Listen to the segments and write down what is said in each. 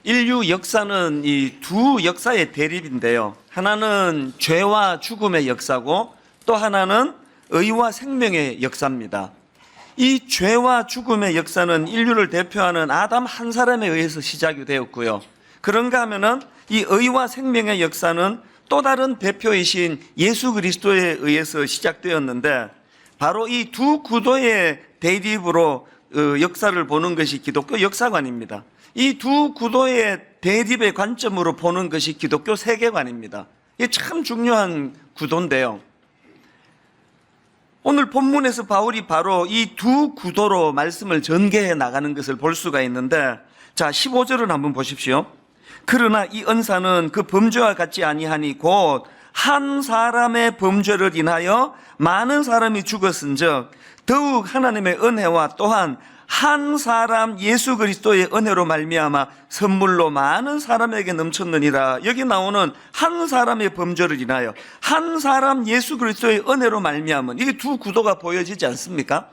인류 역사는 이 두 역사의 대립인데요. 하나는 죄와 죽음의 역사고 또 하나는 의와 생명의 역사입니다. 이 죄와 죽음의 역사는 인류를 대표하는 아담 한 사람에 의해서 시작이 되었고요. 그런가 하면은 이 의와 생명의 역사는 또 다른 대표이신 예수 그리스도에 의해서 시작되었는데, 바로 이 두 구도의 대립으로 역사를 보는 것이 기독교 역사관입니다. 이 두 구도의 대립의 관점으로 보는 것이 기독교 세계관입니다. 이게 참 중요한 구도인데요. 오늘 본문에서 바울이 바로 이 두 구도로 말씀을 전개해 나가는 것을 볼 수가 있는데, 자 15절을 한번 보십시오. 그러나 이恩사는 그 범죄와 같지 아니하니 곧 한 사람의 범죄를 인하여 많은 사람이 죽었은즉 더욱 하나님의 은혜와 또한 한 사람 예수 그리스도의 은혜로 말미암아 선물로 많은 사람에게 넘쳤느니라. 여기 나오는 한 사람의 범죄를 인하여, 한 사람 예수 그리스도의 은혜로 말미암은, 이게 두 구도가 보여지지 않습니까?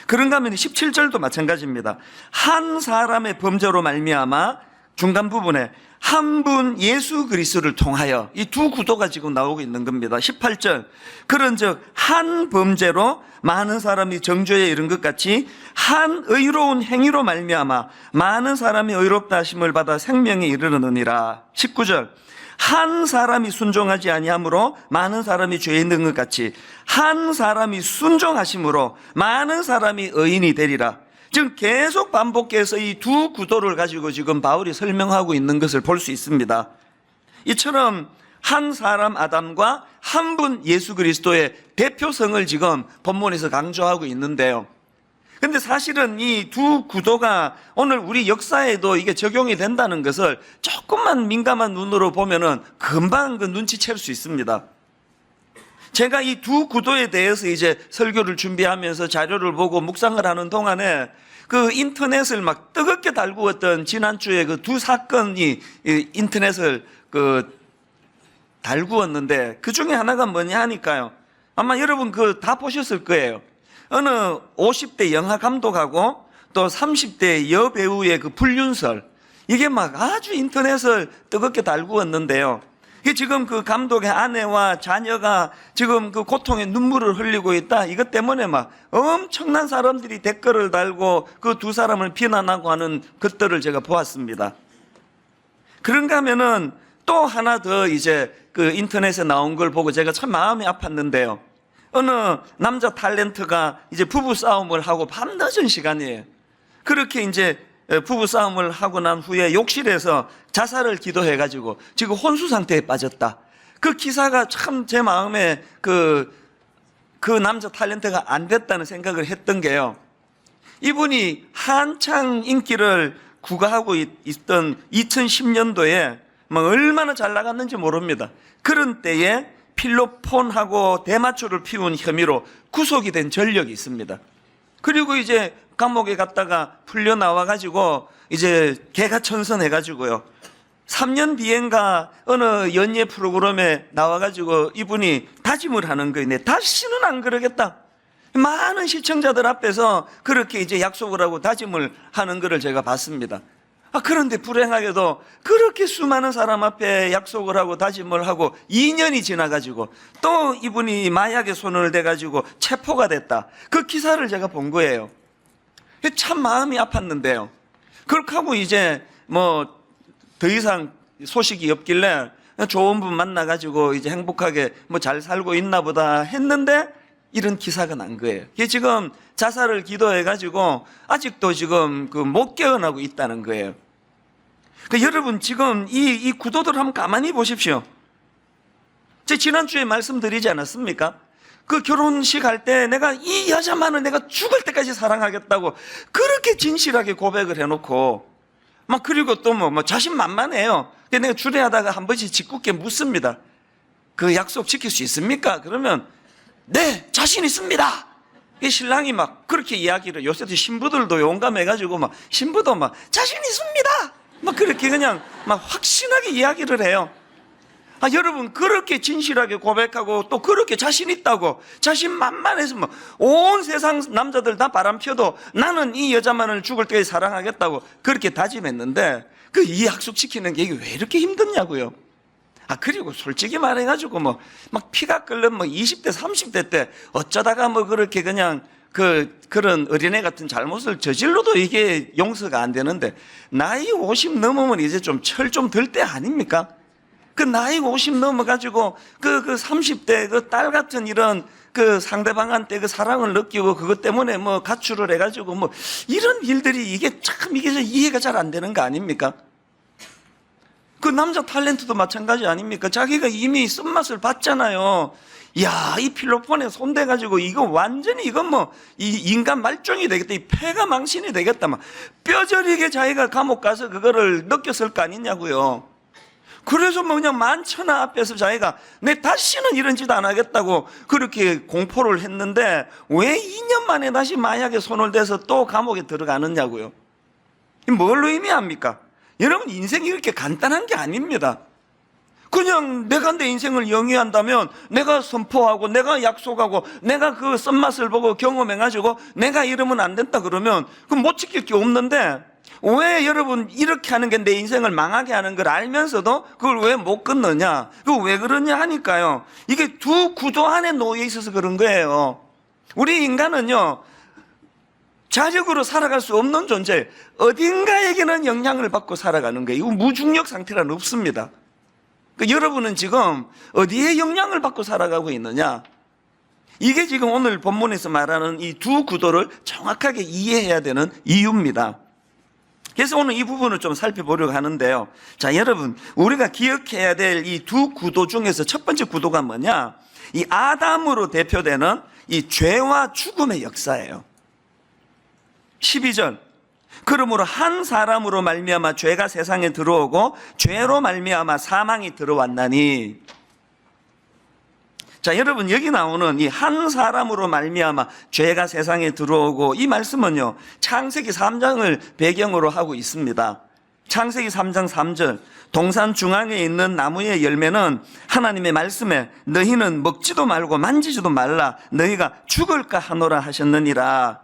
그런가 하면 17절도 마찬가지입니다. 한 사람의 범죄로 말미암아, 중간 부분에 한 분 예수 그리스도를 통하여, 이 두 구도가 지금 나오고 있는 겁니다. 18절, 그런즉 한 범죄로 많은 사람이 정죄에 이른 것 같이 한 의로운 행위로 말미암아 많은 사람이 의롭다 하심을 받아 생명에 이르느니라. 19절, 한 사람이 순종하지 아니함으로 많은 사람이 죄에 있는 것 같이 한 사람이 순종하심으로 많은 사람이 의인이 되리라. 지금 계속 반복해서 이 두 구도를 가지고 지금 바울이 설명하고 있는 것을 볼 수 있습니다. 이처럼 한 사람 아담과 한 분 예수 그리스도의 대표성을 지금 본문에서 강조하고 있는데요. 근데 사실은 이 두 구도가 오늘 우리 역사에도 이게 적용이 된다는 것을 조금만 민감한 눈으로 보면은 금방 그 눈치챌 수 있습니다. 제가 이 두 구도에 대해서 이제 설교를 준비하면서 자료를 보고 묵상을 하는 동안에 그 인터넷을 막 뜨겁게 달구었던 지난주에 그 두 사건이 인터넷을 달구었는데, 그 중에 하나가 뭐냐 하니까요. 아마 여러분 다 보셨을 거예요. 어느 50대 영화 감독하고 또 30대 여배우의 그 불륜설, 이게 막 아주 인터넷을 뜨겁게 달구었는데요. 이게 지금 그 감독의 아내와 자녀가 지금 그 고통의 눈물을 흘리고 있다. 이것 때문에 막 엄청난 사람들이 댓글을 달고 그 두 사람을 비난하고 하는 것들을 제가 보았습니다. 그런가 하면은 또 하나 더 이제 그 인터넷에 나온 걸 보고 제가 참 마음이 아팠는데요. 어느 남자 탤런트가 이제 부부 싸움을 하고 밤늦은 시간이에요. 그렇게 이제 부부 싸움을 하고 난 후에 욕실에서 자살을 기도해가지고 지금 혼수 상태에 빠졌다. 그 기사가 참 제 마음에 그 남자 탤런트가 안 됐다는 생각을 했던 게요. 이분이 한창 인기를 구가하고 있던 2010년도에 막 얼마나 잘 나갔는지 모릅니다. 그런 때에 필로폰하고 대마초를 피운 혐의로 구속이 된 전력이 있습니다. 그리고 이제 감옥에 갔다가 풀려 나와가지고 이제 개가천선해가지고요. 3년 뒤엔가 어느 연예 프로그램에 나와가지고 이분이 다짐을 하는 거예요. 내 다시는 안 그러겠다. 많은 시청자들 앞에서 그렇게 이제 약속을 하고 다짐을 하는 거를 제가 봤습니다. 그런데 불행하게도 그렇게 수많은 사람 앞에 약속을 하고 다짐을 하고 2년이 지나가지고 또 이분이 마약에 손을 대가지고 체포가 됐다. 그 기사를 제가 본 거예요. 참 마음이 아팠는데요. 그렇게 하고 이제 뭐 더 이상 소식이 없길래 좋은 분 만나가지고 이제 행복하게 뭐 잘 살고 있나 보다 했는데 이런 기사가 난 거예요. 이게 지금 자살을 기도해가지고 아직도 지금 못 깨어나고 있다는 거예요. 여러분 지금 이 구도들 한번 가만히 보십시오. 제가 지난주에 말씀드리지 않았습니까? 그 결혼식 할 때 내가 이 여자만을 내가 죽을 때까지 사랑하겠다고 그렇게 진실하게 고백을 해놓고 막 그리고 또 뭐 자신만만해요. 내가 주례하다가 한 번씩 짓궂게 묻습니다. 그 약속 지킬 수 있습니까? 그러면 네, 자신 있습니다. 이 신랑이 막 그렇게 이야기를, 요새도 신부들도 용감해가지고 막 신부도 막 자신 있습니다. 막 그렇게 그냥 막 확신하게 이야기를 해요. 여러분 그렇게 진실하게 고백하고 또 그렇게 자신 있다고 자신만만해서 뭐 온 세상 남자들 다 바람 펴도 나는 이 여자만을 죽을 때까지 사랑하겠다고 그렇게 다짐했는데 이 약속시키는 게 이게 왜 이렇게 힘드냐고요. 그리고 솔직히 말해가지고 막 피가 끓는 20대, 30대 때 어쩌다가 그렇게 그냥 그런 어린애 같은 잘못을 저질러도 이게 용서가 안 되는데, 나이 50 넘으면 이제 좀 철 좀 들 때 아닙니까? 나이 50 넘어가지고 30대 딸 같은 이런 상대방한테 사랑을 느끼고 그것 때문에 가출을 해가지고 이런 일들이 이게 이해가 잘 안 되는 거 아닙니까? 남자 탤런트도 마찬가지 아닙니까? 자기가 이미 쓴맛을 봤잖아요. 야, 이 필로폰에 손대가지고 이거 완전히 이건 이 인간 말종이 되겠다. 이 폐가 망신이 되겠다. 뼈저리게 자기가 감옥 가서 그거를 느꼈을 거 아니냐고요. 그래서 그냥 만천하 앞에서 자기가 내 다시는 이런 짓 안 하겠다고 그렇게 공포를 했는데, 왜 2년 만에 다시 마약에 손을 대서 또 감옥에 들어가느냐고요. 뭘로 의미합니까? 여러분, 인생이 이렇게 간단한 게 아닙니다. 그냥 내가 내 인생을 영위한다면 내가 선포하고 내가 약속하고 내가 그 쓴맛을 보고 경험해가지고 내가 이러면 안 된다 그러면 그럼 못 지킬 게 없는데, 왜 여러분 이렇게 하는 게 내 인생을 망하게 하는 걸 알면서도 그걸 왜 못 끊느냐? 그거 왜 그러냐 하니까요, 이게 두 구조 안에 놓여 있어서 그런 거예요. 우리 인간은요, 자력으로 살아갈 수 없는 존재, 어딘가에게는 영향을 받고 살아가는 거예요. 이거 무중력 상태란 없습니다. 여러분은 지금 어디에 영향을 받고 살아가고 있느냐? 이게 지금 오늘 본문에서 말하는 이 두 구도를 정확하게 이해해야 되는 이유입니다. 그래서 오늘 이 부분을 좀 살펴보려고 하는데요. 자, 여러분, 우리가 기억해야 될 이 두 구도 중에서 첫 번째 구도가 뭐냐? 이 아담으로 대표되는 이 죄와 죽음의 역사예요. 12절. 그러므로 한 사람으로 말미암아 죄가 세상에 들어오고 죄로 말미암아 사망이 들어왔나니. 자, 여러분, 여기 나오는 이 한 사람으로 말미암아 죄가 세상에 들어오고, 이 말씀은요, 창세기 3장을 배경으로 하고 있습니다. 창세기 3장 3절. 동산 중앙에 있는 나무의 열매는 하나님의 말씀에 너희는 먹지도 말고 만지지도 말라 너희가 죽을까 하노라 하셨느니라.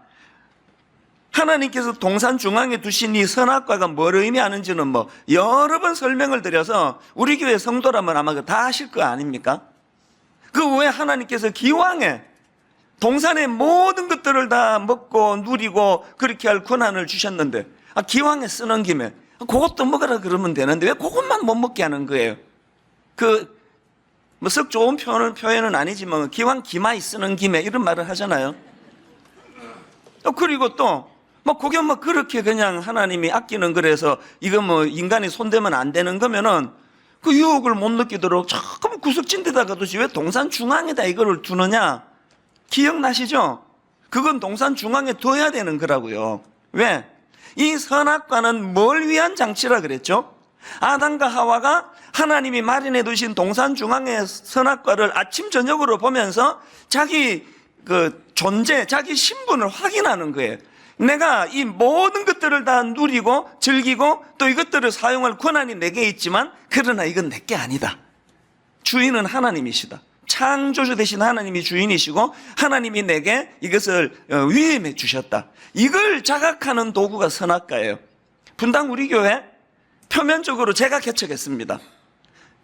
하나님께서 동산 중앙에 두신 이 선악과가 뭘 의미하는지는 여러 번 설명을 드려서 우리 교회 성도라면 아마 다 아실 거 아닙니까? 왜 하나님께서 기왕에 동산의 모든 것들을 다 먹고 누리고 그렇게 할 권한을 주셨는데, 기왕에 쓰는 김에 그것도 먹으라 그러면 되는데 왜 그것만 못 먹게 하는 거예요? 썩 좋은 표현은 아니지만 기왕 기마이 쓰는 김에 이런 말을 하잖아요. 그리고 또 그게 그렇게 그냥 하나님이 아끼는 거라서 이거 인간이 손대면 안 되는 거면은 그 유혹을 못 느끼도록 조금 구석진 데다가 두지 왜 동산 중앙에다 이거를 두느냐? 기억나시죠? 그건 동산 중앙에 둬야 되는 거라고요. 왜? 이 선악과는 뭘 위한 장치라 그랬죠? 아담과 하와가 하나님이 마련해 두신 동산 중앙의 선악과를 아침 저녁으로 보면서 자기 존재, 자기 신분을 확인하는 거예요. 내가 이 모든 것들을 다 누리고 즐기고 또 이것들을 사용할 권한이 내게 있지만, 그러나 이건 내게 아니다. 주인은 하나님이시다. 창조주 되신 하나님이 주인이시고 하나님이 내게 이것을 위임해 주셨다. 이걸 자각하는 도구가 선악과예요. 분당 우리 교회 표면적으로 제가 개척했습니다.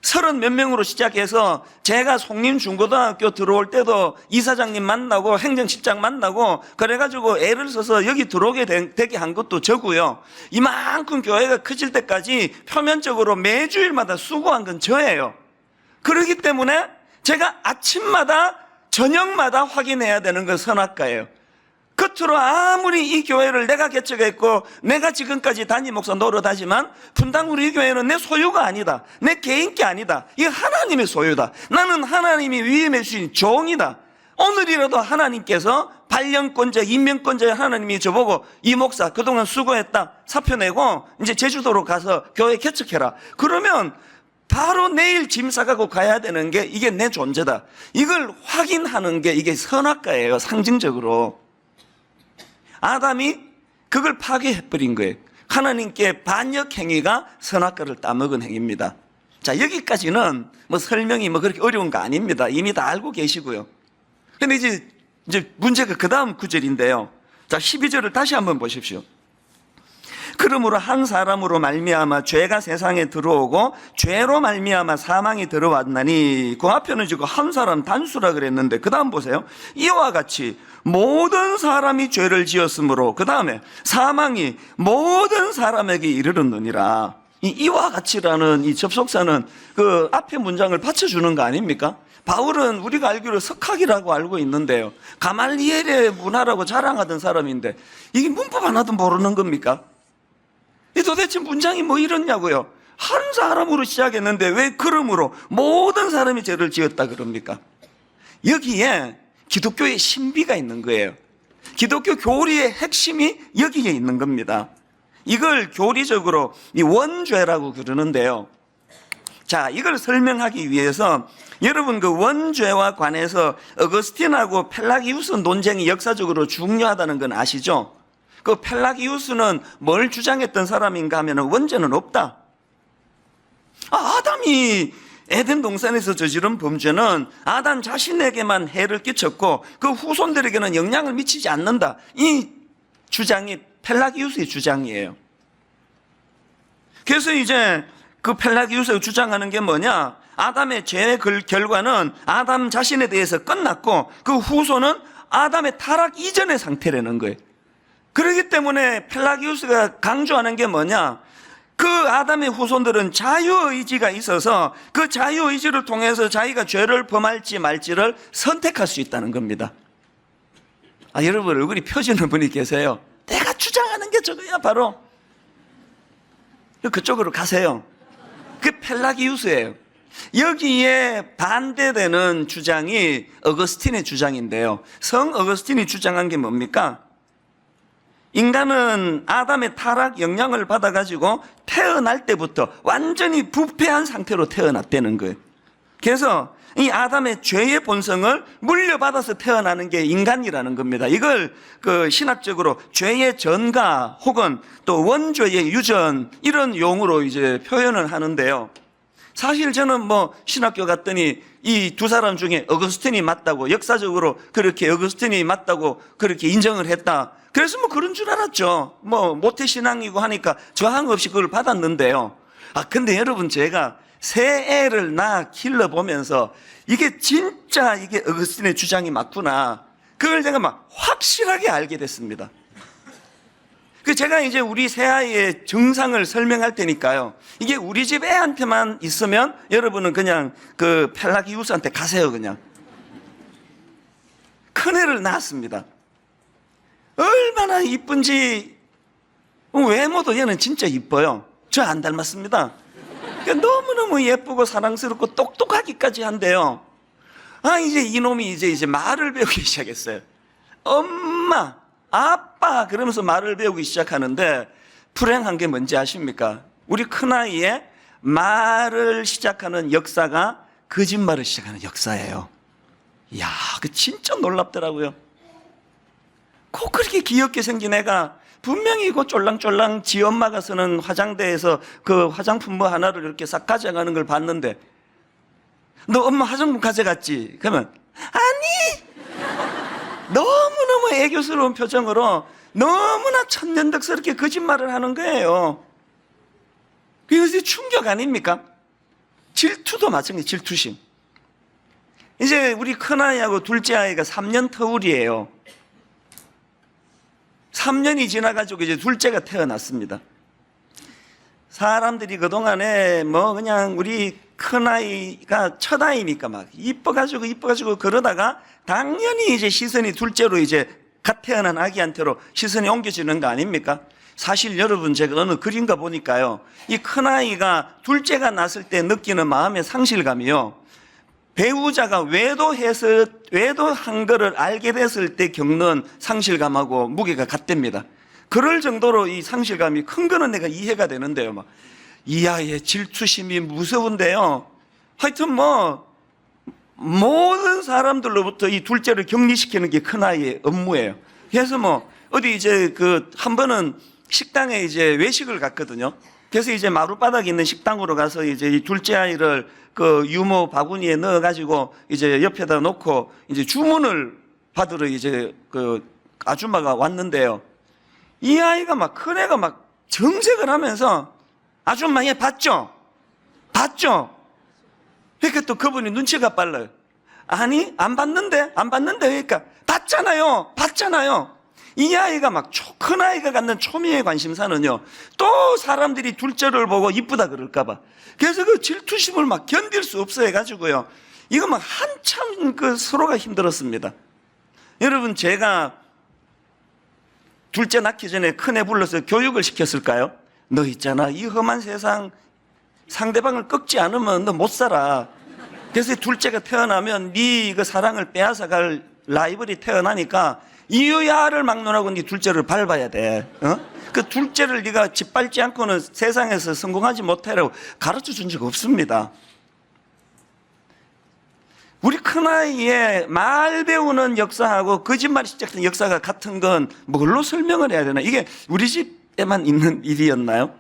30 몇 명으로 시작해서 제가 송림중고등학교 들어올 때도 이사장님 만나고 행정실장 만나고 그래가지고 애를 써서 여기 들어오게 되게 한 것도 저고요. 이만큼 교회가 커질 때까지 표면적으로 매주일마다 수고한 건 저예요. 그렇기 때문에 제가 아침마다 저녁마다 확인해야 되는 건 선악과예요. 겉으로 아무리 이 교회를 내가 개척했고 내가 지금까지 담임 목사 노릇하지만 분당 우리 교회는 내 소유가 아니다. 내 개인 게 아니다. 이게 하나님의 소유다. 나는 하나님이 위임해 주신 종이다. 오늘이라도 하나님께서 발령권자, 임명권자 하나님이 저보고 이 목사 그동안 수고했다. 사표 내고 이제 제주도로 가서 교회 개척해라. 그러면 바로 내일 짐 싸가고 가야 되는 게 이게 내 존재다. 이걸 확인하는 게 이게 선악과예요. 상징적으로. 아담이 그걸 파괴해버린 거예요. 하나님께 반역 행위가 선악과를 따먹은 행위입니다. 자, 여기까지는 설명이 그렇게 어려운 거 아닙니다. 이미 다 알고 계시고요. 근데 이제 문제가 그 다음 구절인데요. 자, 12절을 다시 한번 보십시오. 그러므로 한 사람으로 말미암아 죄가 세상에 들어오고 죄로 말미암아 사망이 들어왔나니, 그 앞에는 지금 한 사람 단수라 그랬는데 그 다음 보세요. 이와 같이 모든 사람이 죄를 지었으므로, 그 다음에 사망이 모든 사람에게 이르렀느니라. 이와 같이라는 이 접속사는 그 앞에 문장을 받쳐주는 거 아닙니까? 바울은 우리가 알기로 석학이라고 알고 있는데요, 가말리엘의 문화라고 자랑하던 사람인데 이게 문법 하나도 모르는 겁니까? 이 도대체 문장이 뭐 이렇냐고요? 한 사람으로 시작했는데 왜 그러므로 모든 사람이 죄를 지었다 그럽니까? 여기에 기독교의 신비가 있는 거예요. 기독교 교리의 핵심이 여기에 있는 겁니다. 이걸 교리적으로 이 원죄라고 그러는데요. 자, 이걸 설명하기 위해서 여러분 그 원죄와 관해서 어거스틴하고 펠라기우스 논쟁이 역사적으로 중요하다는 건 아시죠? 그 펠라기우스는 뭘 주장했던 사람인가 하면 원죄는 없다. 아담이 에덴 동산에서 저지른 범죄는 아담 자신에게만 해를 끼쳤고 그 후손들에게는 영향을 미치지 않는다. 이 주장이 펠라기우스의 주장이에요. 그래서 이제 그 펠라기우스가 주장하는 게 뭐냐? 아담의 죄의 결과는 아담 자신에 대해서 끝났고 그 후손은 아담의 타락 이전의 상태라는 거예요. 그렇기 때문에 펠라기우스가 강조하는 게 뭐냐? 그 아담의 후손들은 자유의지가 있어서 그 자유의지를 통해서 자기가 죄를 범할지 말지를 선택할 수 있다는 겁니다. 여러분 얼굴이 펴지는 분이 계세요. 내가 주장하는 게 저거야 바로. 그쪽으로 가세요. 그 펠라기우스예요. 여기에 반대되는 주장이 어거스틴의 주장인데요, 성 어거스틴이 주장한 게 뭡니까? 인간은 아담의 타락 영향을 받아가지고 태어날 때부터 완전히 부패한 상태로 태어났다는 거예요. 그래서 이 아담의 죄의 본성을 물려받아서 태어나는 게 인간이라는 겁니다. 이걸 그 신학적으로 죄의 전가 혹은 또 원죄의 유전 이런 용어로 이제 표현을 하는데요. 사실 저는 뭐 신학교 갔더니 이 두 사람 중에 어거스틴이 맞다고, 역사적으로 그렇게 어거스틴이 맞다고 그렇게 인정을 했다. 그래서 뭐 그런 줄 알았죠. 뭐 모태신앙이고 하니까 저항 없이 그걸 받았는데요. 근데 여러분 제가 새 애를 낳아 길러보면서 이게 진짜 이게 어거스틴의 주장이 맞구나, 그걸 제가 막 확실하게 알게 됐습니다. 그 제가 이제 우리 새아이의 증상을 설명할 테니까요, 이게 우리 집 애한테만 있으면 여러분은 그냥 그 펠라기우스한테 가세요. 그냥 큰애를 낳았습니다. 얼마나 이쁜지, 외모도 얘는 진짜 이뻐요. 저 안 닮았습니다. 너무너무 예쁘고 사랑스럽고 똑똑하기까지 한데요, 이제 이놈이 이제 말을 배우기 시작했어요. 엄마, 아빠 그러면서 말을 배우기 시작하는데 불행한 게 뭔지 아십니까? 우리 큰아이의 말을 시작하는 역사가 거짓말을 시작하는 역사예요. 이야, 그 진짜 놀랍더라고요. 꼭 그렇게 귀엽게 생긴 애가 분명히 그 쫄랑쫄랑 지 엄마가 쓰는 화장대에서 그 화장품 뭐 하나를 이렇게 싹 가져가는 걸 봤는데, 너 엄마 화장품 가져갔지? 그러면 아니! 너무너무 애교스러운 표정으로 너무나 천연덕스럽게 거짓말을 하는 거예요. 그래서 충격 아닙니까? 질투도 마찬가지, 질투심. 이제 우리 큰아이하고 둘째 아이가 3년 터울이에요. 3년이 지나가지고 이제 둘째가 태어났습니다. 사람들이 그동안에 뭐 그냥 우리 큰아이가 첫아이니까 막 이뻐가지고 그러다가 당연히 이제 시선이 둘째로 이제 갓 태어난 아기한테로 시선이 옮겨지는 거 아닙니까? 사실 여러분 제가 어느 그림가 보니까요, 이 큰아이가 둘째가 났을 때 느끼는 마음의 상실감이요, 배우자가 외도한 거를 알게 됐을 때 겪는 상실감하고 무게가 같답니다. 그럴 정도로 이 상실감이 큰 거는 내가 이해가 되는데요, 막 이 아이의 질투심이 무서운데요, 하여튼 뭐 모든 사람들로부터 이 둘째를 격리시키는 게 큰아이의 업무예요. 그래서 뭐 어디 이제 그 한 번은 식당에 이제 외식을 갔거든요. 그래서 이제 마룻바닥에 있는 식당으로 가서 이제 이 둘째 아이를 그 유모 바구니에 넣어가지고 이제 옆에다 놓고 이제 주문을 받으러 이제 그 아줌마가 왔는데요, 이 아이가 막 큰애가 막 정색을 하면서 아주 많이 봤죠? 봤죠? 그러니까 또 그분이 눈치가 빨라요. 아니, 안 봤는데? 그러니까 봤잖아요. 이 아이가 큰 아이가 갖는 초미의 관심사는요, 또 사람들이 둘째를 보고 이쁘다 그럴까봐. 그래서 그 질투심을 막 견딜 수 없어 해가지고요, 이거 막 한참 서로가 힘들었습니다. 여러분, 제가 둘째 낳기 전에 큰애 불러서 교육을 시켰을까요? 너 있잖아, 이 험한 세상 상대방을 꺾지 않으면 너 못 살아. 그래서 둘째가 태어나면 네 그 사랑을 빼앗아 갈 라이벌이 태어나니까 이유야를 막론하고 네 둘째를 밟아야 돼. 그 둘째를 네가 짓밟지 않고는 세상에서 성공하지 못해라고 가르쳐 준 적 없습니다. 우리 큰아이의 말 배우는 역사하고 거짓말이 시작된 역사가 같은 건 뭘로 설명을 해야 되나? 이게 우리 집에만 있는 일이었나요?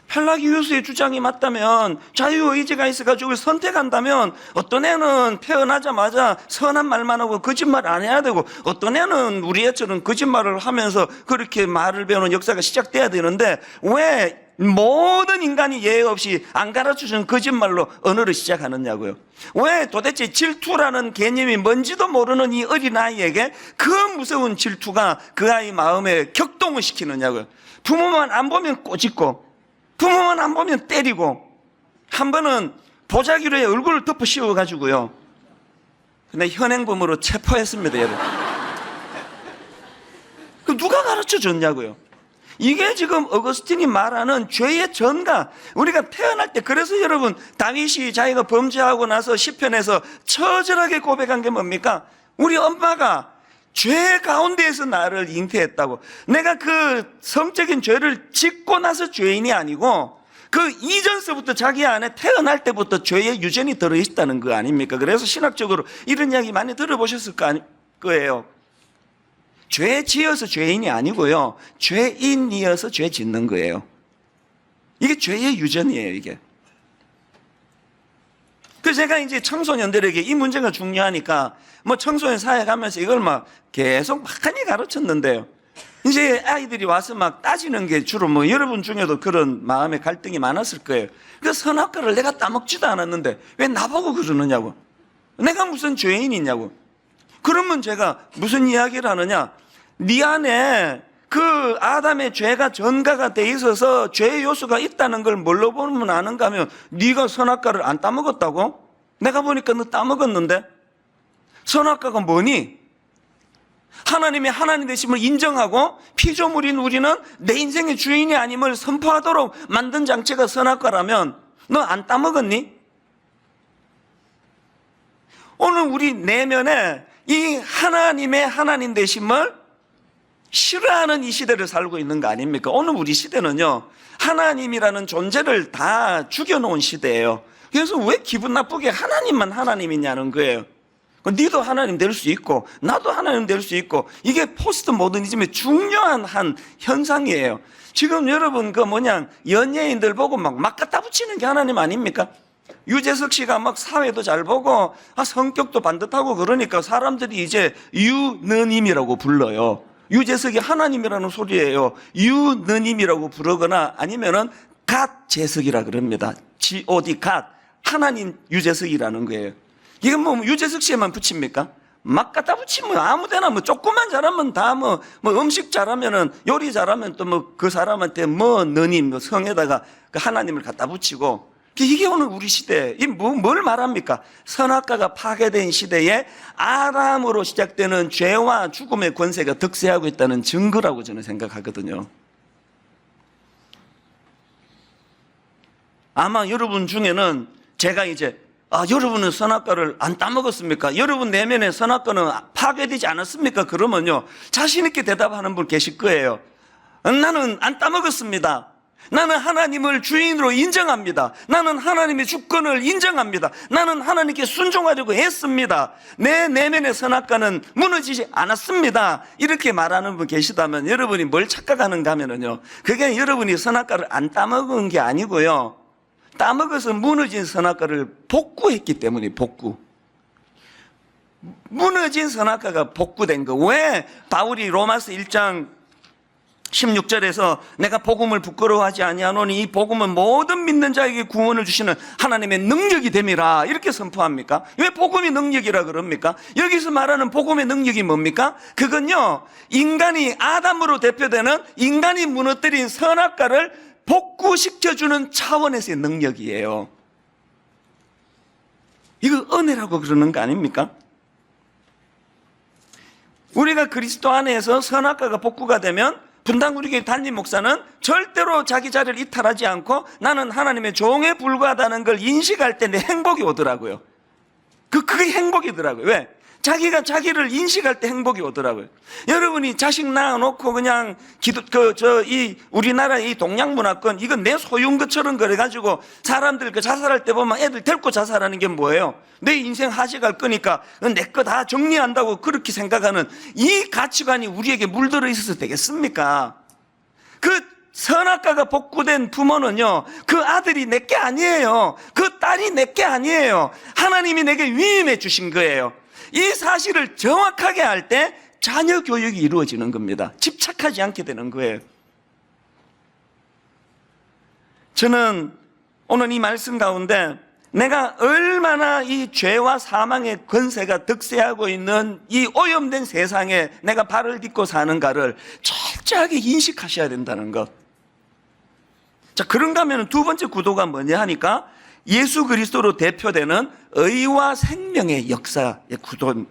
펠라기우스의 주장이 맞다면, 자유의지가 있어가지고 선택한다면, 어떤 애는 태어나자마자 선한 말만 하고 거짓말 안 해야 되고, 어떤 애는 우리 애처럼 거짓말을 하면서 그렇게 말을 배우는 역사가 시작돼야 되는데, 왜 모든 인간이 예외 없이 안 가르쳐준 거짓말로 언어를 시작하느냐고요. 왜 도대체 질투라는 개념이 뭔지도 모르는 이 어린아이에게 그 무서운 질투가 그 아이 마음에 격동을 시키느냐고요. 부모만 안 보면 꼬집고, 부모만 안 보면 때리고, 한 번은 보자기로에 얼굴을 덮어 씌워가지고요, 근데 현행범으로 체포했습니다, 여러분. 그 누가 가르쳐 줬냐고요. 이게 지금 어거스틴이 말하는 죄의 전가. 우리가 태어날 때, 그래서 여러분, 다윗이 자기가 범죄하고 나서 시편에서 처절하게 고백한 게 뭡니까? 우리 엄마가 죄 가운데에서 나를 잉태했다고. 내가 그 성적인 죄를 짓고 나서 죄인이 아니고 그 이전서부터 자기 안에 태어날 때부터 죄의 유전이 들어있다는 거 아닙니까? 그래서 신학적으로 이런 이야기 많이 들어보셨을 거예요. 죄 지어서 죄인이 아니고요, 죄인이어서 죄 짓는 거예요. 이게 죄의 유전이에요, 이게. 그래서 제가 이제 청소년들에게 이 문제가 중요하니까 청소년 사회 가면서 이걸 막 계속 많이 가르쳤는데요, 이제 아이들이 와서 막 따지는 게 주로 여러분 중에도 그런 마음의 갈등이 많았을 거예요. 그래서 선악과를 내가 따먹지도 않았는데 왜 나보고 그러느냐고. 내가 무슨 죄인이냐고. 그러면 제가 무슨 이야기를 하느냐, 네 안에 그 아담의 죄가 전가가 돼 있어서 죄의 요소가 있다는 걸 뭘로 보면 아는가 하면, 네가 선악과를 안 따먹었다고? 내가 보니까 너 따먹었는데. 선악과가 뭐니? 하나님의 하나님 되심을 인정하고 피조물인 우리는 내 인생의 주인이 아님을 선포하도록 만든 장치가 선악과라면 너 안 따먹었니? 오늘 우리 내면에 이 하나님의 하나님 되심을 싫어하는 이 시대를 살고 있는 거 아닙니까? 오늘 우리 시대는요, 하나님이라는 존재를 다 죽여놓은 시대예요. 그래서 왜 기분 나쁘게 하나님만 하나님이냐는 거예요. 니도 하나님 될 수 있고 나도 하나님 될 수 있고, 이게 포스트 모더니즘의 중요한 한 현상이에요. 지금 여러분 연예인들 보고 막 갖다 붙이는 게 하나님 아닙니까? 유재석 씨가 막 사회도 잘 보고 성격도 반듯하고 그러니까 사람들이 이제 유느님이라고 불러요. 유재석이 하나님이라는 소리예요. 유느님이라고 부르거나 아니면은 갓재석이라 그럽니다. God, 갓, 하나님 유재석이라는 거예요. 이건 유재석 씨에만 붙입니까? 막 갖다 붙이면 아무데나 조금만 잘하면 다 음식 잘하면은, 요리 잘하면 또 그 사람한테 너님 성에다가 그 하나님을 갖다 붙이고. 이게 오늘 우리 시대, 뭘 말합니까? 선악과가 파괴된 시대에 아담으로 시작되는 죄와 죽음의 권세가 득세하고 있다는 증거라고 저는 생각하거든요. 아마 여러분 중에는 제가 이제 여러분은 선악과를 안 따먹었습니까? 여러분 내면에 선악과는 파괴되지 않았습니까? 그러면요, 자신 있게 대답하는 분 계실 거예요. 나는 안 따먹었습니다. 나는 하나님을 주인으로 인정합니다. 나는 하나님의 주권을 인정합니다. 나는 하나님께 순종하려고 했습니다. 내 내면의 선악과는 무너지지 않았습니다. 이렇게 말하는 분 계시다면 여러분이 뭘 착각하는가 하면요, 그게 여러분이 선악과를 안 따먹은 게 아니고요, 따먹어서 무너진 선악과를 복구했기 때문에 무너진 선악과가 복구된 거. 왜 바울이 로마서 1장 16절에서 내가 복음을 부끄러워하지 아니하노니 이 복음은 모든 믿는 자에게 구원을 주시는 하나님의 능력이 됨이라 이렇게 선포합니까? 왜 복음이 능력이라 그럽니까? 여기서 말하는 복음의 능력이 뭡니까? 그건요, 인간이 아담으로 대표되는 인간이 무너뜨린 선악과를 복구시켜주는 차원에서의 능력이에요. 이거 은혜라고 그러는 거 아닙니까? 우리가 그리스도 안에서 선악과가 복구가 되면 분당구리교회 담임 목사는 절대로 자기 자리를 이탈하지 않고 나는 하나님의 종에 불과하다는 걸 인식할 때 내 행복이 오더라고요. 그게 행복이더라고요. 왜? 자기가 자기를 인식할 때 행복이 오더라고요. 여러분이 자식 낳아놓고 그냥 우리나라의 이 동양 문화권, 이건 내 소유인 것처럼 그래가지고 사람들 자살할 때 보면 애들 데리고 자살하는 게 뭐예요? 내 인생 하직할 거니까 내 거 다 정리한다고 그렇게 생각하는 이 가치관이 우리에게 물들어 있어서 되겠습니까? 그 선악과가 복구된 부모는요, 그 아들이 내게 아니에요. 그 딸이 내게 아니에요. 하나님이 내게 위임해 주신 거예요. 이 사실을 정확하게 할 때 자녀 교육이 이루어지는 겁니다. 집착하지 않게 되는 거예요. 저는 오늘 이 말씀 가운데 내가 얼마나 이 죄와 사망의 권세가 득세하고 있는 이 오염된 세상에 내가 발을 딛고 사는가를 철저하게 인식하셔야 된다는 것. 자, 그런가 하면 두 번째 구도가 뭐냐 하니까 예수 그리스도로 대표되는 의와 생명의 역사의 구도.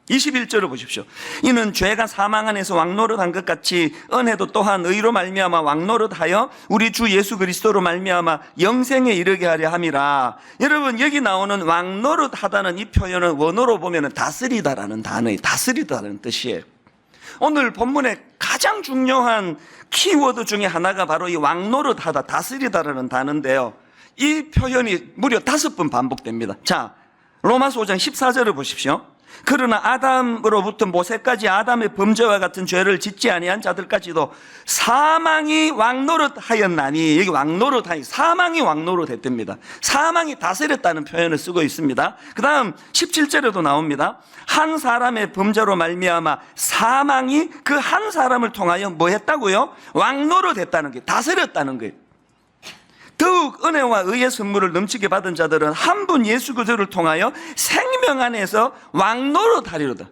21절을 보십시오. 이는 죄가 사망 안에서 왕노릇한 것 같이 은혜도 또한 의로 말미암아 왕노릇하여 우리 주 예수 그리스도로 말미암아 영생에 이르게 하려 함이라. 여러분, 여기 나오는 왕노릇하다는 이 표현은 원어로 보면 다스리다라는 단어의 다스리다라는 뜻이에요. 오늘 본문의 가장 중요한 키워드 중에 하나가 바로 이 왕노릇하다, 다스리다라는 단어인데요, 이 표현이 무려 5번 반복됩니다. 자, 로마서 5장 14절을 보십시오. 그러나 아담으로부터 모세까지 아담의 범죄와 같은 죄를 짓지 아니한 자들까지도 사망이 왕노릇하였나니, 여기 왕노릇하니, 사망이 왕노릇했답니다. 사망이 다스렸다는 표현을 쓰고 있습니다. 그 다음 17절에도 나옵니다. 한 사람의 범죄로 말미암아 사망이 그 한 사람을 통하여 뭐 했다고요? 왕노릇했다는 게, 다스렸다는 거예요. 더욱 은혜와 의의 선물을 넘치게 받은 자들은 한 분 예수 그리스도를 통하여 생명 안에서 왕노릇하리로다.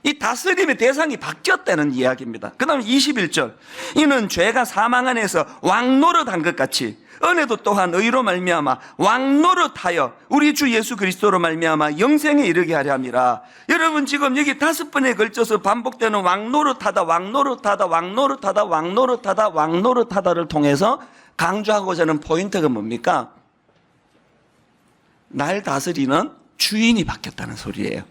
이 다스림의 대상이 바뀌었다는 이야기입니다. 그 다음 21절. 이는 죄가 사망 안에서 왕노릇한 것 같이 은혜도 또한 의로 말미암아 왕노릇하여 우리 주 예수 그리스도로 말미암아 영생에 이르게 하려 함이라. 여러분, 지금 여기 5번에 걸쳐서 반복되는 왕노릇하다, 왕노릇하다, 왕노릇하다, 왕노릇하다, 왕노릇하다를 통해서 강조하고자 하는 포인트가 뭡니까? 날 다스리는 주인이 바뀌었다는 소리예요.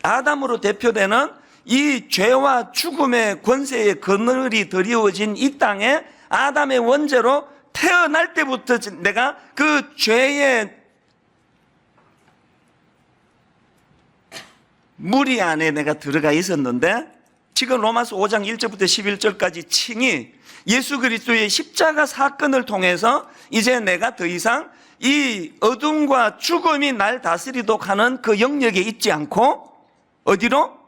아담으로 대표되는 이 죄와 죽음의 권세의 그늘이 드리워진 이 땅에 아담의 원죄로 태어날 때부터 내가 그 죄의 무리 안에 내가 들어가 있었는데, 지금 로마서 5장 1절부터 11절까지 칭이 예수 그리스도의 십자가 사건을 통해서 이제 내가 더 이상 이 어둠과 죽음이 날 다스리도록 하는 그 영역에 있지 않고 어디로?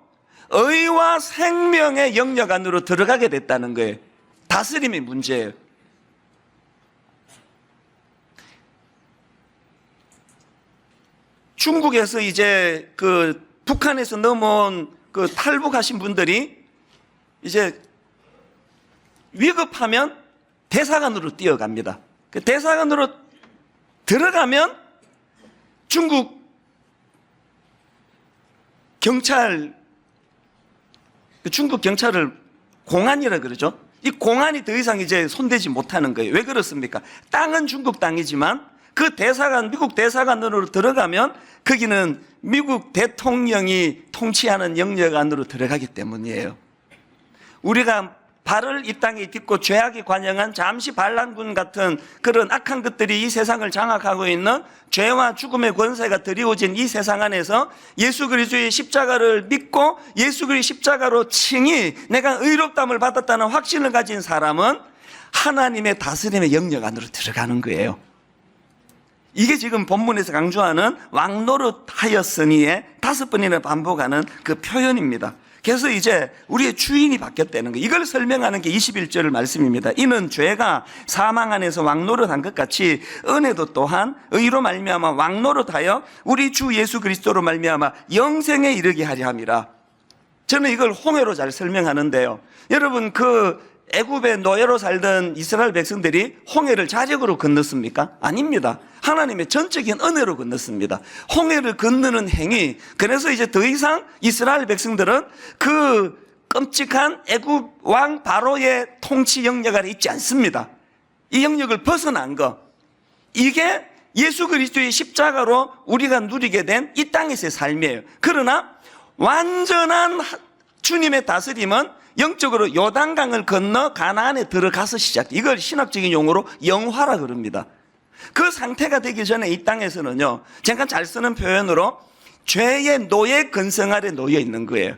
의와 생명의 영역 안으로 들어가게 됐다는 거예요. 다스림의 문제예요. 중국에서 이제 북한에서 넘어온 탈북하신 분들이 이제 위급하면 대사관으로 뛰어갑니다. 그 대사관으로 들어가면 중국 경찰, 중국 경찰을 공안이라 그러죠. 이 공안이 더 이상 이제 손대지 못하는 거예요. 왜 그렇습니까? 땅은 중국 땅이지만 그 대사관, 미국 대사관으로 들어가면 거기는 미국 대통령이 통치하는 영역 안으로 들어가기 때문이에요. 우리가 발을 이 땅에 딛고 죄악이 관영한 잠시 반란군 같은 그런 악한 것들이 이 세상을 장악하고 있는 죄와 죽음의 권세가 드리워진 이 세상 안에서 예수 그리스도의 십자가를 믿고 예수 그리스도의 십자가로 칭히 내가 의롭다함을 받았다는 확신을 가진 사람은 하나님의 다스림의 영역 안으로 들어가는 거예요. 이게 지금 본문에서 강조하는 왕노릇하였으니의 5번이나 반복하는 그 표현입니다. 그래서 이제 우리의 주인이 바뀌었다는 거. 이걸 설명하는 게 21절 말씀입니다. 이는 죄가 사망 안에서 왕노릇한 것 같이 은혜도 또한 의로 말미암아 왕노릇하여 우리 주 예수 그리스도로 말미암아 영생에 이르게 하려 함이라. 저는 이걸 홍해로 잘 설명하는데요. 여러분, 애굽의 노예로 살던 이스라엘 백성들이 홍해를 자력으로 건넜습니까? 아닙니다. 하나님의 전적인 은혜로 건넜습니다. 홍해를 건너는 행위. 그래서 이제 더 이상 이스라엘 백성들은 그 끔찍한 애굽 왕 바로의 통치 영역 아래 있지 않습니다. 이 영역을 벗어난 것. 이게 예수 그리스도의 십자가로 우리가 누리게 된 이 땅에서의 삶이에요. 그러나 완전한 주님의 다스림은 영적으로 요단강을 건너 가나안에 들어가서 시작. 이걸 신학적인 용어로 영화라 그럽니다. 그 상태가 되기 전에 이 땅에서는요, 제가 잘 쓰는 표현으로 죄의 노예 근성 아래 놓여 있는 거예요.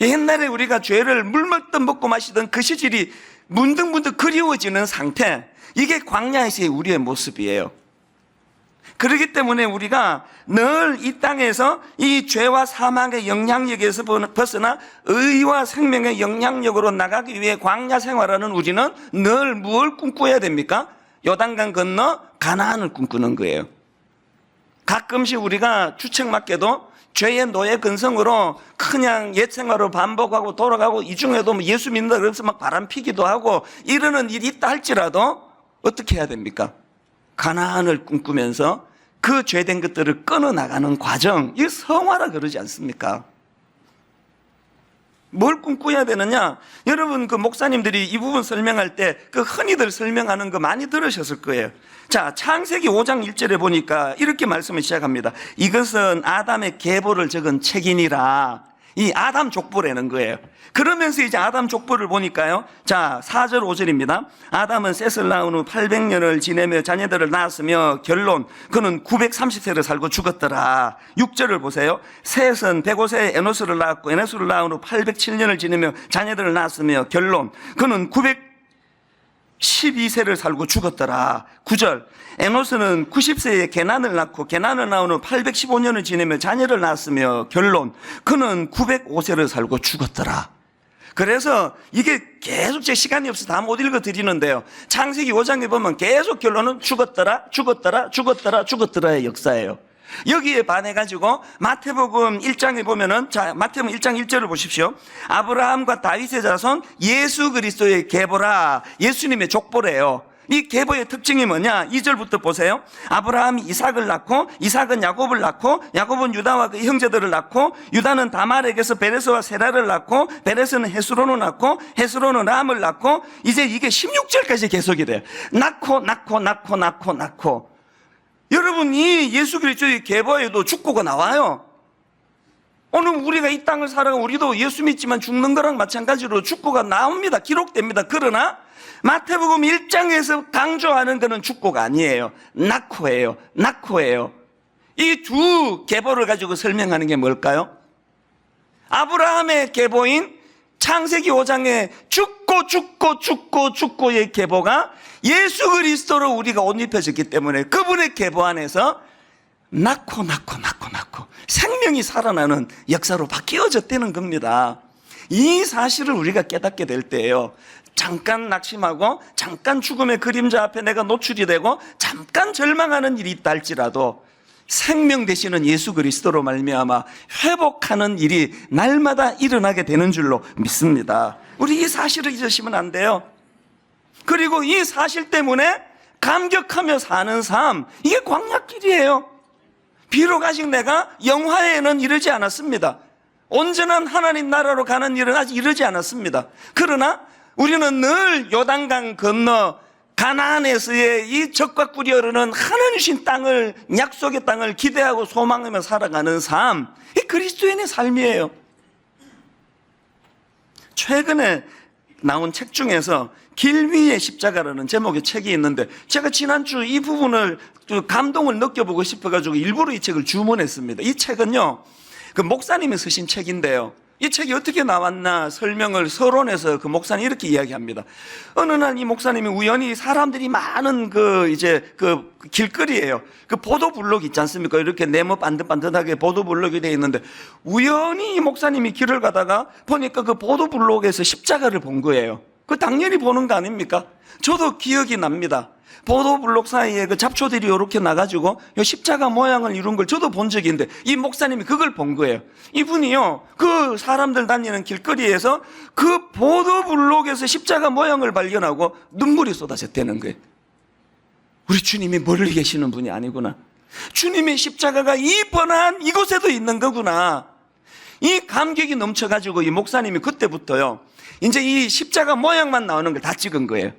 옛날에 우리가 죄를 물 먹든 먹고 마시던 그 시절이 문득문득 그리워지는 상태, 이게 광야에서의 우리의 모습이에요. 그렇기 때문에 우리가 늘 이 땅에서 이 죄와 사망의 영향력에서 벗어나 의와 생명의 영향력으로 나가기 위해 광야 생활하는 우리는 늘 뭘 꿈꿔야 됩니까? 요단강 건너 가나안을 꿈꾸는 거예요. 가끔씩 우리가 주책맞게도 죄의 노예 근성으로 그냥 옛 생활을 반복하고 돌아가고, 이 중에도 예수 믿는다 그래서 막 바람 피기도 하고 이러는 일이 있다 할지라도 어떻게 해야 됩니까? 가나안을 꿈꾸면서 그 죄된 것들을 끊어나가는 과정, 이 성화라 그러지 않습니까? 뭘 꿈꿔야 되느냐? 여러분, 그 목사님들이 이 부분 설명할 때 그 흔히들 설명하는 거 많이 들으셨을 거예요. 자, 창세기 5장 1절에 보니까 이렇게 말씀을 시작합니다. 이것은 아담의 계보를 적은 책이니라. 이 아담 족보라는 거예요. 그러면서 이제 아담 족보를 보니까요, 자, 4절 5절입니다. 아담은 셋을 낳은 후 800년을 지내며 자녀들을 낳았으며, 결론, 그는 930세를 살고 죽었더라. 6절을 보세요. 셋은 105세에 에노스를 낳았고, 에노스를 낳은 후 807년을 지내며 자녀들을 낳았으며, 결론, 그는 912세를 살고 죽었더라. 9절, 에노스는 90세에 게난을 낳고, 게난을 낳은 후 815년을 지내며 자녀를 낳았으며, 결론, 그는 905세를 살고 죽었더라. 그래서 이게 계속 제 시간이 없어서 다 못 읽어 드리는데요, 창세기 5장에 보면 계속 결론은 죽었더라, 죽었더라, 죽었더라, 죽었더라의 역사예요. 여기에 반해가지고 마태복음 1장에 보면은, 자, 마태복음 1장 1절을 보십시오. 아브라함과 다윗의 자손 예수 그리스도의 계보라. 예수님의 족보래요. 이 계보의 특징이 뭐냐? 2절부터 보세요. 아브라함이 이삭을 낳고, 이삭은 야곱을 낳고, 야곱은 유다와 그 형제들을 낳고, 유다는 다말에게서 베레스와 세라를 낳고, 베레스는 헤스론을 낳고, 헤스론은 람을 낳고, 이제 이게 16절까지 계속이 돼요. 낳고. 여러분, 이 예수 그리스도의 계보에도 죽고가 나와요. 오늘 우리가 이 땅을 살아가 우리도 예수 믿지만 죽는 거랑 마찬가지로 죽고가 나옵니다. 기록됩니다. 그러나 마태복음 1장에서 강조하는 것은 죽고가 아니에요. 낳고예요. 이 두 계보를 가지고 설명하는 게 뭘까요? 아브라함의 계보인 창세기 5장의 죽고의 계보가 예수 그리스도로 우리가 옷 입혀졌기 때문에 그분의 계보 안에서 낳고 생명이 살아나는 역사로 바뀌어졌다는 겁니다. 이 사실을 우리가 깨닫게 될 때예요, 잠깐 낙심하고 잠깐 죽음의 그림자 앞에 내가 노출이 되고 잠깐 절망하는 일이 있다 할지라도 생명 되시는 예수 그리스도로 말미암아 회복하는 일이 날마다 일어나게 되는 줄로 믿습니다. 우리 이 사실을 잊으시면 안 돼요. 그리고 이 사실 때문에 감격하며 사는 삶, 이게 광야길이에요. 비록 아직 내가 영화에는 이르지 않았습니다. 온전한 하나님 나라로 가는 일은 아직 이르지 않았습니다. 그러나 우리는 늘 요단강 건너 가나안에서의 이 적과 꿀이 흐르는 하나님 주신 땅을, 약속의 땅을 기대하고 소망하며 살아가는 삶, 이 그리스도인의 삶이에요. 최근에 나온 책 중에서 길 위의 십자가라는 제목의 책이 있는데, 제가 지난주 이 부분을 감동을 느껴보고 싶어가지고 일부러 이 책을 주문했습니다. 이 책은요, 그 목사님이 쓰신 책인데요, 이 책이 어떻게 나왔나 설명을 서론에서 그 목사님 이렇게 이야기합니다. 어느 날 이 목사님이 우연히 사람들이 많은 그 길거리예요. 그 보도블록 있지 않습니까? 이렇게 네모 반듯반듯하게 보도블록이 되어 있는데 우연히 이 목사님이 길을 가다가 보니까 그 보도블록에서 십자가를 본 거예요. 그 당연히 보는 거 아닙니까? 저도 기억이 납니다. 보도블록 사이에 그 잡초들이 이렇게 나가지고 이 십자가 모양을 이룬 걸 저도 본 적이 있는데 이 목사님이 그걸 본 거예요. 이분이요, 그 사람들 다니는 길거리에서 그 보도블록에서 십자가 모양을 발견하고 눈물이 쏟아졌다는 거예요. 우리 주님이 멀리 계시는 분이 아니구나. 주님의 십자가가 이 뻔한 이곳에도 있는 거구나. 이 감격이 넘쳐가지고 이 목사님이 그때부터요, 이제 이 십자가 모양만 나오는 걸 다 찍은 거예요.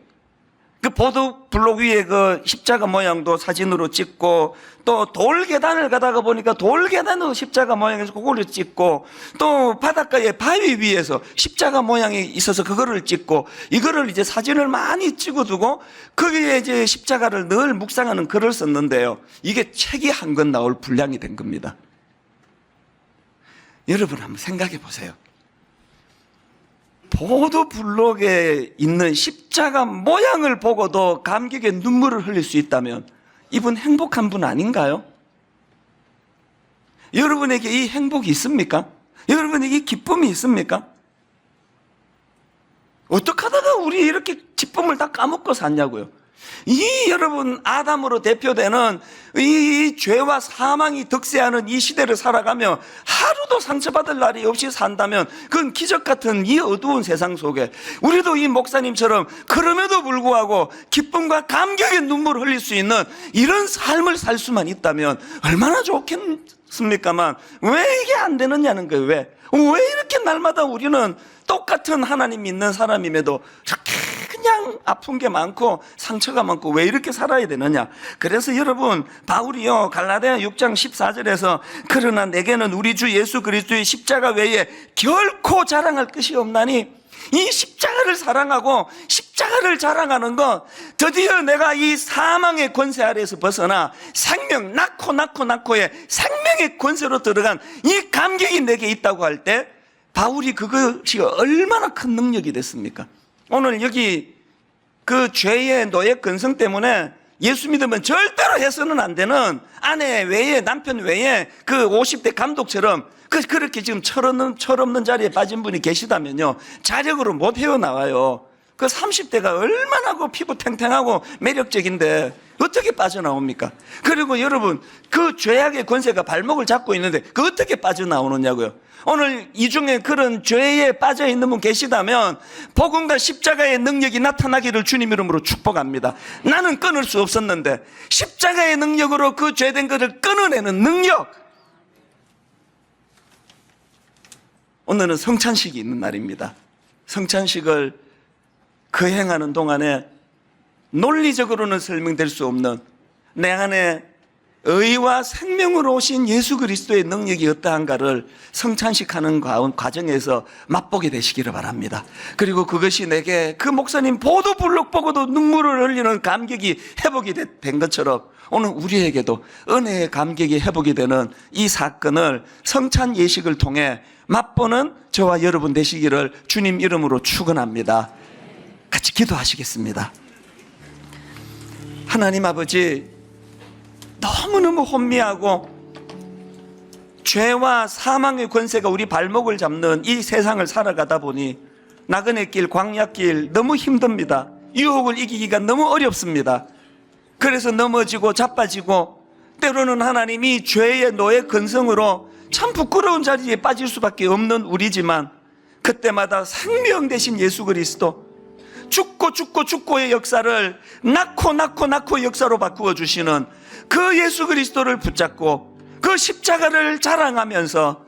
그 보도블록 위에 그 십자가 모양도 사진으로 찍고, 또 돌계단을 가다가 보니까 돌계단도 십자가 모양에서 그거를 찍고, 또 바닷가에 바위 위에서 십자가 모양이 있어서 그거를 찍고, 이거를 이제 사진을 많이 찍어두고 거기에 이제 십자가를 늘 묵상하는 글을 썼는데요, 이게 책이 한 권 나올 분량이 된 겁니다. 여러분 한번 생각해 보세요. 보도블록에 있는 십자가 모양을 보고도 감격의 눈물을 흘릴 수 있다면 이분 행복한 분 아닌가요? 여러분에게 이 행복이 있습니까? 여러분에게 이 기쁨이 있습니까? 어떻게 하다가 우리 이렇게 기쁨을 다 까먹고 샀냐고요. 이 여러분 아담으로 대표되는 이 죄와 사망이 득세하는 이 시대를 살아가며 하루도 상처받을 날이 없이 산다면 그건 기적 같은 이 어두운 세상 속에 우리도 이 목사님처럼 그럼에도 불구하고 기쁨과 감격의 눈물을 흘릴 수 있는 이런 삶을 살 수만 있다면 얼마나 좋겠습니까만 왜 이게 안 되느냐는 거예요. 왜 이렇게 날마다 우리는 똑같은 하나님 믿는 사람임에도 이렇게 그냥 아픈 게 많고 상처가 많고 왜 이렇게 살아야 되느냐. 그래서 여러분 바울이요 갈라디아 6장 14절에서 그러나 내게는 우리 주 예수 그리스도의 십자가 외에 결코 자랑할 것이 없나니, 이 십자가를 사랑하고 십자가를 자랑하는 건 드디어 내가 이 사망의 권세 아래에서 벗어나 생명 낳고의 생명의 권세로 들어간 이 감격이 내게 있다고 할 때 바울이 그것이 얼마나 큰 능력이 됐습니까? 오늘 여기 그 죄의 노예 근성 때문에 예수 믿으면 절대로 해서는 안 되는 아내 외에, 남편 외에 그 50대 감독처럼 그렇게 지금 철없는 자리에 빠진 분이 계시다면요, 자력으로 못 헤어나와요. 그 30대가 얼마나 그 피부 탱탱하고 매력적인데 어떻게 빠져나옵니까? 그리고 여러분 그 죄악의 권세가 발목을 잡고 있는데 그 어떻게 빠져나오느냐고요. 오늘 이 중에 그런 죄에 빠져 있는 분 계시다면 복음과 십자가의 능력이 나타나기를 주님 이름으로 축복합니다. 나는 끊을 수 없었는데 십자가의 능력으로 그 죄된 것을 끊어내는 능력. 오늘은 성찬식이 있는 날입니다. 성찬식을 거행하는 동안에 논리적으로는 설명될 수 없는 내 안에 의와 생명으로 오신 예수 그리스도의 능력이 어떠한가를 성찬식하는 과정에서 맛보게 되시기를 바랍니다. 그리고 그것이 내게 그 목사님 보도블록 보고도 눈물을 흘리는 감격이 회복이 된 것처럼 오늘 우리에게도 은혜의 감격이 회복이 되는 이 사건을 성찬 예식을 통해 맛보는 저와 여러분 되시기를 주님 이름으로 축원합니다. 같이 기도하시겠습니다. 하나님 아버지, 너무너무 혼미하고 죄와 사망의 권세가 우리 발목을 잡는 이 세상을 살아가다 보니 나그네 길, 광야길 너무 힘듭니다. 유혹을 이기기가 너무 어렵습니다. 그래서 넘어지고 자빠지고 때로는 하나님이 죄의 노예 근성으로 참 부끄러운 자리에 빠질 수밖에 없는 우리지만 그때마다 생명 되신 예수 그리스도, 죽고의 역사를 낳고 역사로 바꾸어 주시는 그 예수 그리스도를 붙잡고 그 십자가를 자랑하면서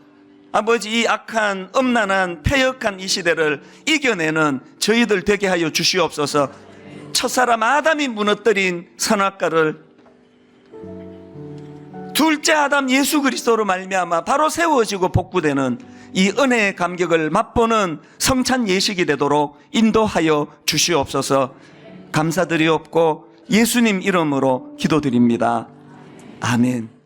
아버지 이 악한 음란한 패역한 이 시대를 이겨내는 저희들 되게 하여 주시옵소서. 첫사람 아담이 무너뜨린 선악과를 둘째 아담 예수 그리스도로 말미암아 바로 세워지고 복구되는 이 은혜의 감격을 맛보는 성찬 예식이 되도록 인도하여 주시옵소서. 감사드리옵고 예수님 이름으로 기도드립니다. 아멘.